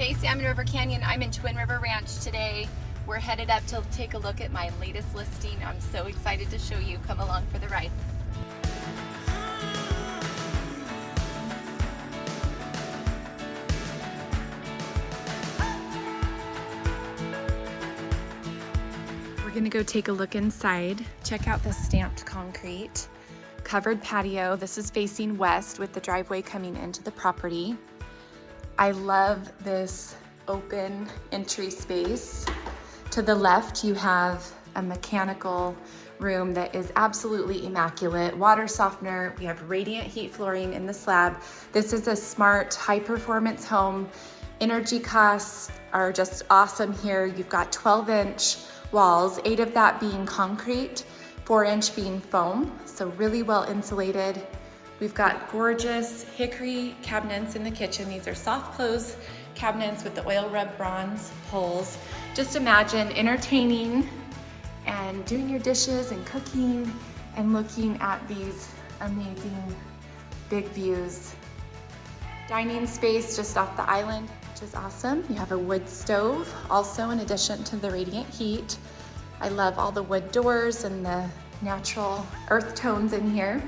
Bay Salmon River Canyon. I'm in Twin River Ranch today. We're headed up to take a look at my latest listing. I'm so excited to show you. Come along for the ride. We're gonna go take a look inside. Check out the stamped concrete. Covered patio. This is facing west with the driveway coming into the property. I love this open entry space. To the left, you have a mechanical room that is absolutely immaculate. Water softener, we have radiant heat flooring in the slab. This is a smart, high performance home. Energy costs are just awesome here. You've got 12-inch walls, 8 of that being concrete, 4-inch being foam, so really well insulated. We've got gorgeous hickory cabinets in the kitchen. These are soft close cabinets with the oil rub bronze poles. Just imagine entertaining and doing your dishes and cooking and looking at these amazing big views. Dining space just off the island, which is awesome. You have a wood stove also in addition to the radiant heat. I love all the wood doors and the natural earth tones in here.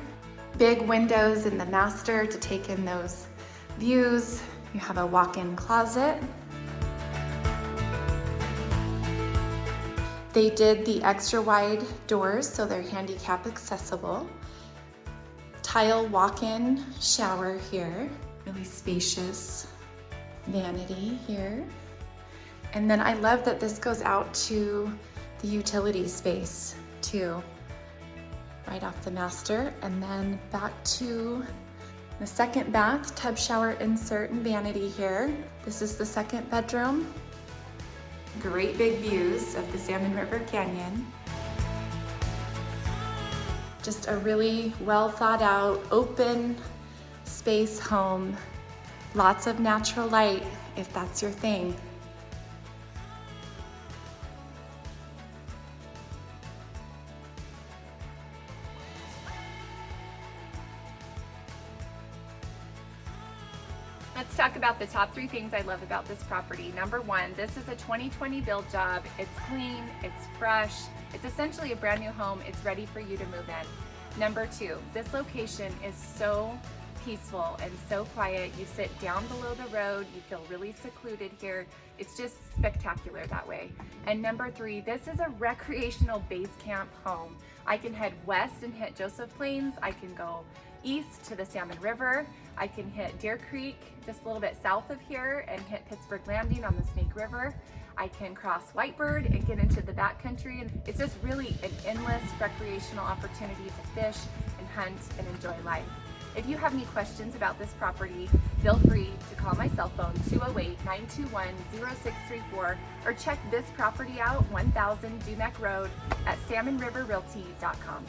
Big windows in the master to take in those views. You have a walk-in closet. They did the extra wide doors so they're handicap accessible. Tile walk-in shower here. Really spacious vanity here. And then I love that this goes out to the utility space too, right off the master, and then back to the second bath, tub shower insert and vanity here. This is the second bedroom. Great big views of the Salmon River Canyon. Just a really well thought out, open space home. Lots of natural light if that's your thing. Let's talk about the top 3 things I love about this property. Number 1, this is a 2020 build job. It's clean, it's fresh, it's essentially a brand new home. It's ready for you to move in. Number 2, this location is so peaceful and so quiet. You sit down below the road, you feel really secluded here. It's just spectacular that way. And number 3, this is a recreational base camp home. I can head west and hit Joseph Plains. I can go east to the Salmon River. I can hit Deer Creek just a little bit south of here and hit Pittsburgh Landing on the Snake River. I can cross Whitebird and get into the backcountry, and it's just really an endless recreational opportunity to fish and hunt and enjoy life. If you have any questions about this property, feel free to call my cell phone 208-921-0634 or check this property out 1000 Doumecq Road at salmonriverrealty.com.